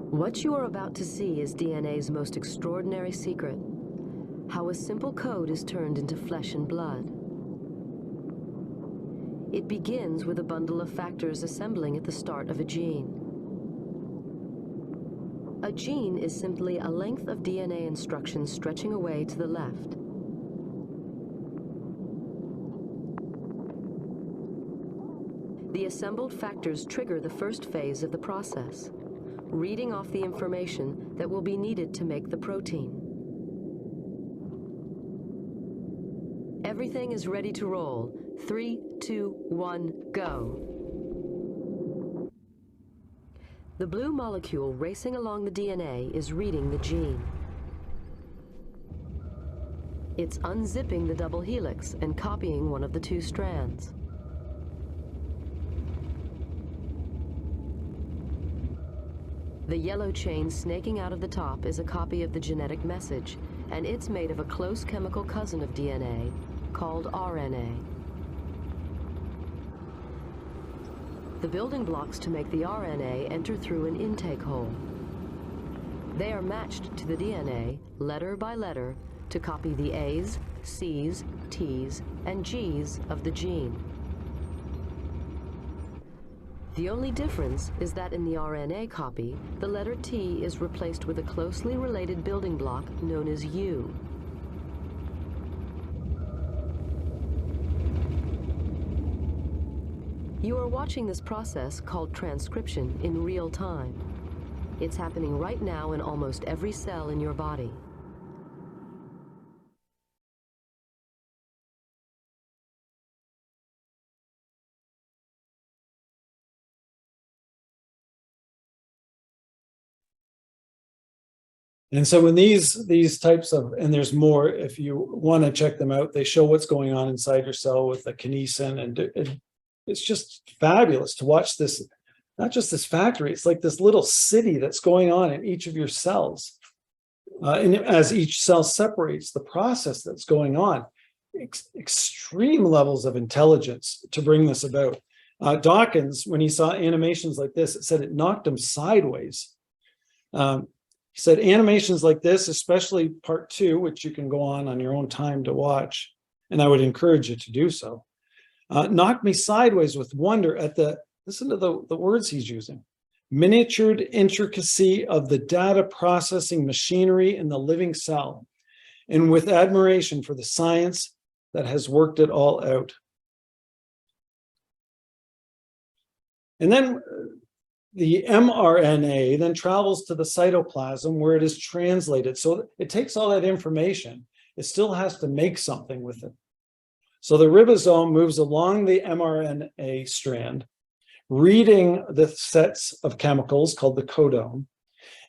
What you are about to see is DNA's most extraordinary secret: how a simple code is turned into flesh and blood. It begins with a bundle of factors assembling at the start of a gene. A gene is simply a length of DNA instructions stretching away to the left. The assembled factors trigger the first phase of the process, reading off the information that will be needed to make the protein. Everything is ready to roll. 3, 2, 1, go. The blue molecule racing along the DNA is reading the gene. It's unzipping the double helix and copying one of the 2 strands. The yellow chain snaking out of the top is a copy of the genetic message, and it's made of a close chemical cousin of DNA called RNA. The building blocks to make the RNA enter through an intake hole. They are matched to the DNA, letter by letter, to copy the A's, C's, T's, and G's of the gene. The only difference is that in the RNA copy, the letter T is replaced with a closely related building block known as U. You are watching this process called transcription in real time. It's happening right now in almost every cell in your body. And so when these types of, and there's more, if you want to check them out, they show what's going on inside your cell with the kinesin, and it's just fabulous to watch this, not just this factory, it's like this little city that's going on in each of your cells. And as each cell separates, the process that's going on, extreme levels of intelligence to bring this about. Dawkins, when he saw animations like this, it said it knocked him sideways. He said animations like this, especially part 2, which you can go on your own time to watch, and I would encourage you to do so, knocked me sideways with wonder at listen to the words he's using, miniatured intricacy of the data processing machinery in the living cell, and with admiration for the science that has worked it all out. And then the mRNA then travels to the cytoplasm where it is translated. So it takes all that information. It still has to make something with it. So the ribosome moves along the mRNA strand, reading the sets of chemicals called the codon,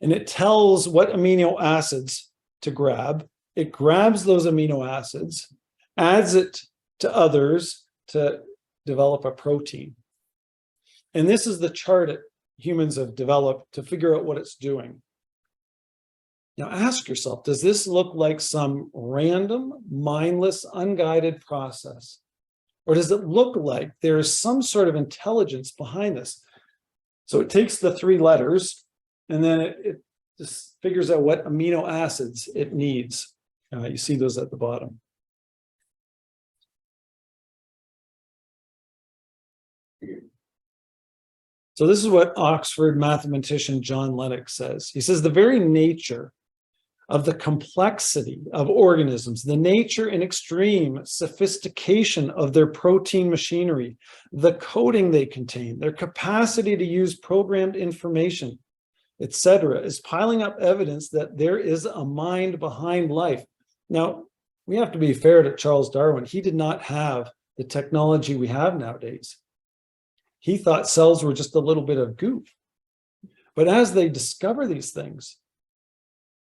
and it tells what amino acids to grab. It grabs those amino acids, adds it to others to develop a protein. And this is the chart humans have developed to figure out what it's doing. Now ask yourself, does this look like some random, mindless, unguided process? Or does it look like there is some sort of intelligence behind this? So it takes the 3 letters and then it just figures out what amino acids it needs. You see those at the bottom. So this is what Oxford mathematician John Lennox says. He says, the very nature of the complexity of organisms, the nature and extreme sophistication of their protein machinery, the coding they contain, their capacity to use programmed information, etc., is piling up evidence that there is a mind behind life. Now, we have to be fair to Charles Darwin. He did not have the technology we have nowadays. He thought cells were just a little bit of goof. But as they discover these things,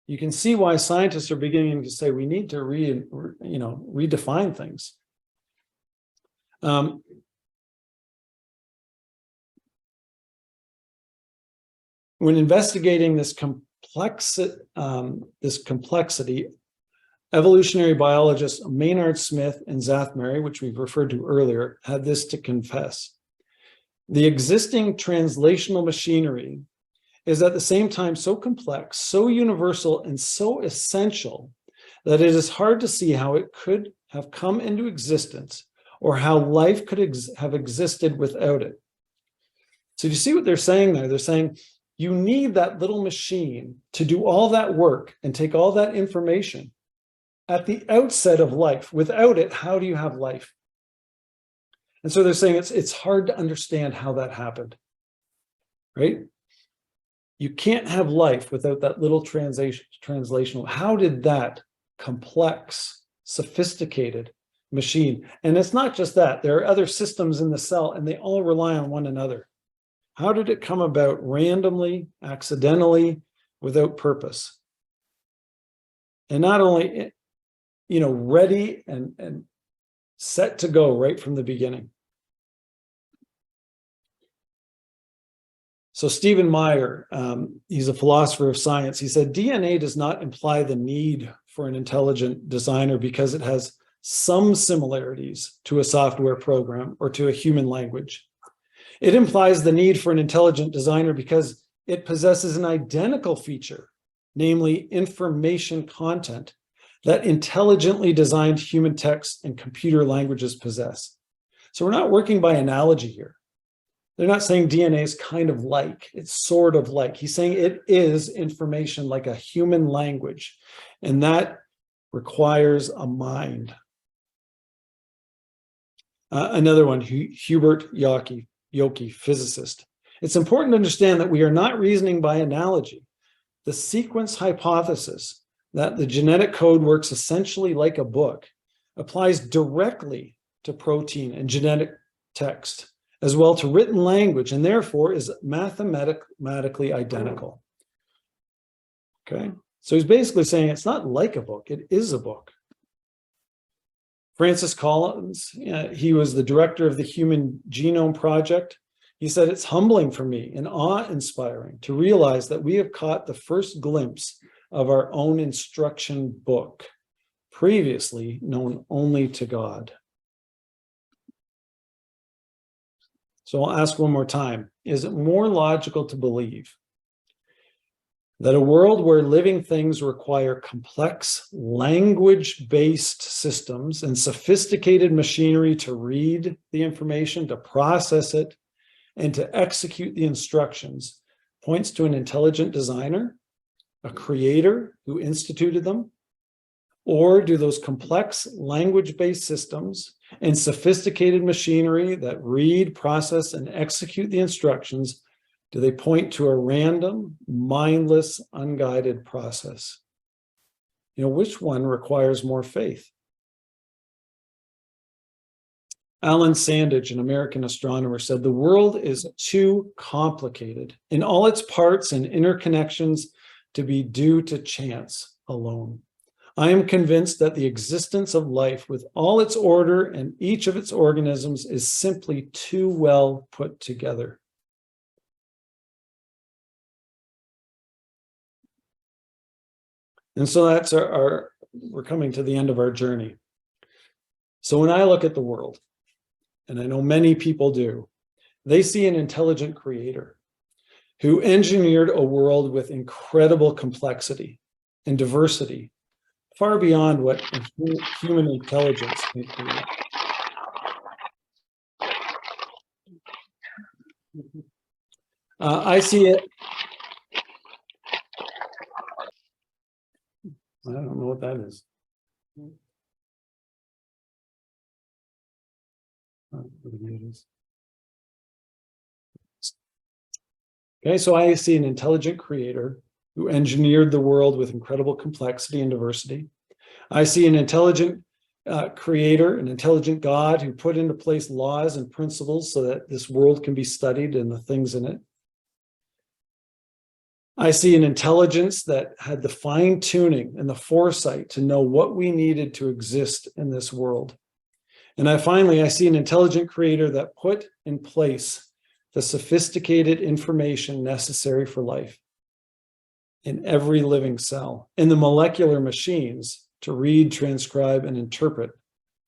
you can see why scientists are beginning to say we need to redefine things. When investigating this complexity, evolutionary biologists Maynard Smith and Zathmary, which we've referred to earlier, had this to confess. The existing translational machinery is at the same time so complex, so universal, and so essential that it is hard to see how it could have come into existence or how life could have existed without it. So you see what they're saying there? They're saying you need that little machine to do all that work and take all that information at the outset of life. Without it, how do you have life? And so they're saying it's hard to understand how that happened, right? You can't have life without that little translational. How did that complex, sophisticated machine. And it's not just that. There are other systems in the cell, and they all rely on one another. How did it come about randomly, accidentally, without purpose? And not only, ready and set to go right from the beginning. So Stephen Meyer, he's a philosopher of science. He said, DNA does not imply the need for an intelligent designer because it has some similarities to a software program or to a human language. It implies the need for an intelligent designer because it possesses an identical feature, namely information content, that intelligently designed human text and computer languages possess. So we're not working by analogy here. They're not saying DNA is kind of like, it's sort of like. He's saying it is information like a human language, and that requires a mind. Another one, Hubert Yockey, physicist. It's important to understand that we are not reasoning by analogy. The sequence hypothesis that the genetic code works essentially like a book applies directly to protein and genetic text, as well to written language, and therefore is mathematically identical. Okay, so he's basically saying it's not like a book, it is a book. Francis Collins, he was the director of the Human Genome Project. He said, it's humbling for me and awe-inspiring to realize that we have caught the first glimpse of our own instruction book, previously known only to God. So I'll ask one more time, is it more logical to believe that a world where living things require complex language-based systems and sophisticated machinery to read the information, to process it, and to execute the instructions points to an intelligent designer, a creator who instituted them? Or do those complex language-based systems and sophisticated machinery that read, process, and execute the instructions, do they point to a random, mindless, unguided process? Which one requires more faith? Alan Sandage, an American astronomer, said, the world is too complicated in all its parts and interconnections to be due to chance alone. I am convinced that the existence of life with all its order and each of its organisms is simply too well put together. And so that's we're coming to the end of our journey. So when I look at the world, and I know many people do, they see an intelligent creator who engineered a world with incredible complexity and diversity, far beyond what human intelligence can create. I see it. I don't know what that is. Okay, so I see an intelligent creator who engineered the world with incredible complexity and diversity. I see an intelligent creator, an intelligent God who put into place laws and principles so that this world can be studied and the things in it. I see an intelligence that had the fine-tuning and the foresight to know what we needed to exist in this world. And I see an intelligent creator that put in place the sophisticated information necessary for life in every living cell, in the molecular machines to read, transcribe, and interpret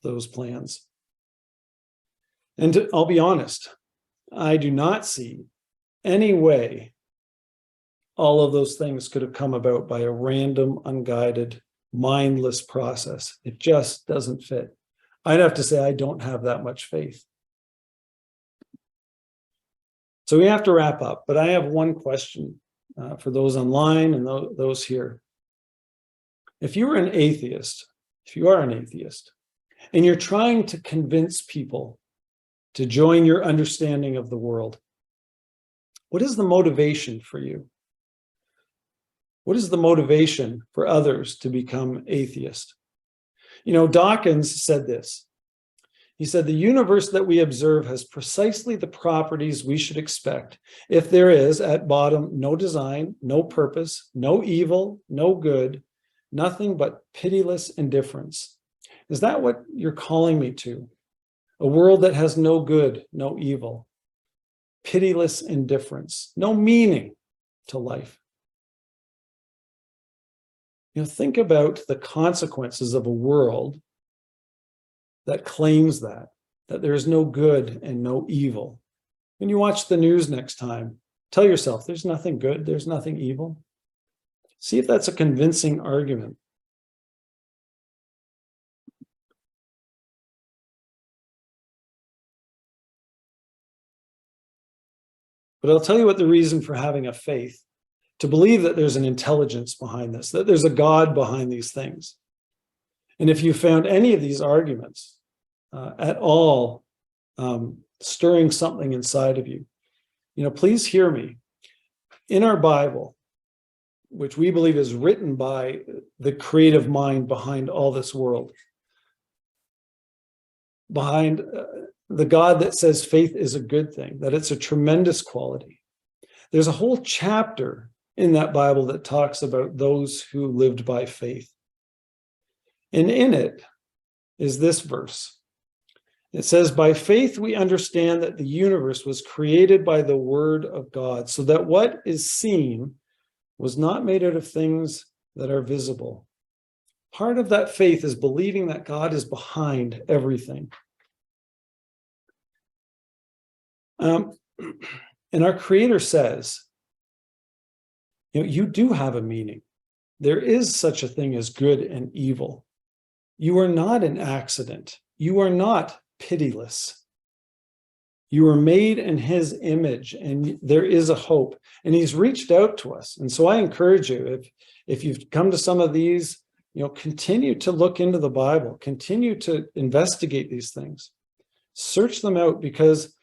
those plans. And I'll be honest, I do not see any way all of those things could have come about by a random, unguided, mindless process. It just doesn't fit. I'd have to say I don't have that much faith. So we have to wrap up, but I have one question for those online and those here. If you are an atheist, and you're trying to convince people to join your understanding of the world, what is the motivation for you? What is the motivation for others to become atheist? Dawkins said this, He said, the universe that we observe has precisely the properties we should expect if there is, at bottom, no design, no purpose, no evil, no good, nothing but pitiless indifference. Is that what you're calling me to? A world that has no good, no evil, pitiless indifference, no meaning to life. Think about the consequences of a world that claims that there is no good and no evil. When you watch the news next time, tell yourself there's nothing good, there's nothing evil. See if that's a convincing argument. But I'll tell you what the reason for having a faith, to believe that there's an intelligence behind this, that there's a God behind these things. And if you found any of these arguments at all stirring something inside of you, please hear me. In our Bible, which we believe is written by the creative mind behind all this world, behind the God that says faith is a good thing, that it's a tremendous quality. There's a whole chapter in that Bible that talks about those who lived by faith. And in it is this verse. It says, by faith we understand that the universe was created by the word of God, so that what is seen was not made out of things that are visible. Part of that faith is believing that God is behind everything. And our Creator says, you do have a meaning. There is such a thing as good and evil. You are not an accident. You are not pitiless. You are made in His image, and there is a hope. And He's reached out to us. And so I encourage you, if you've come to some of these, continue to look into the Bible, continue to investigate these things, search them out, because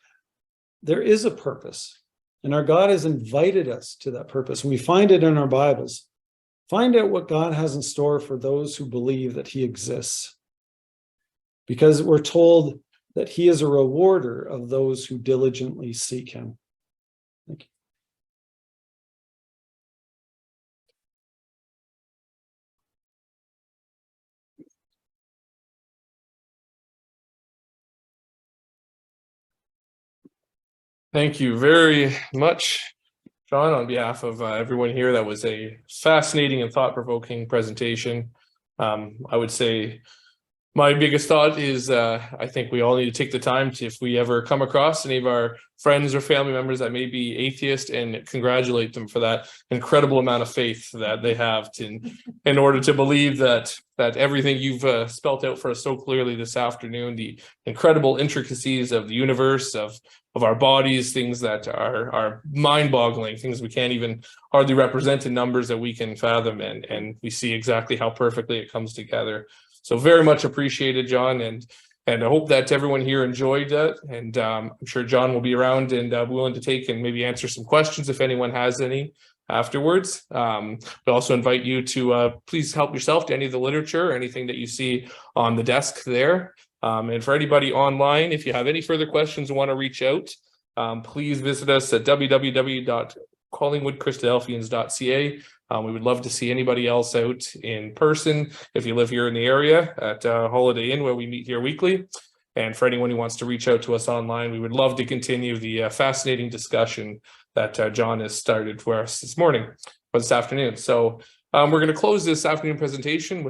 there is a purpose, and our God has invited us to that purpose. And we find it in our Bibles. Find out what God has in store for those who believe that He exists, because we're told that He is a rewarder of those who diligently seek Him. Thank you. Thank you very much, John, on behalf of everyone here. That was a fascinating and thought-provoking presentation. I would say my biggest thought is I think we all need to take the time to, if we ever come across any of our friends or family members that may be atheist, and congratulate them for that incredible amount of faith that they have in order to believe that everything you've spelt out for us so clearly this afternoon, the incredible intricacies of the universe, of our bodies, things that are mind-boggling, things we can't even hardly represent in numbers that we can fathom, and we see exactly how perfectly it comes together. So very much appreciated, John, and I hope that everyone here enjoyed that. And I'm sure John will be around and willing to take and maybe answer some questions if anyone has any afterwards. We also invite you to please help yourself to any of the literature or anything that you see on the desk there. And for anybody online, if you have any further questions and want to reach out, please visit us at www.collingwoodchristadelphians.ca. We would love to see anybody else out in person if you live here in the area at Holiday Inn, where we meet here weekly. And for anyone who wants to reach out to us online, we would love to continue the fascinating discussion that John has started for us this morning or this afternoon. So we're going to close this afternoon presentation with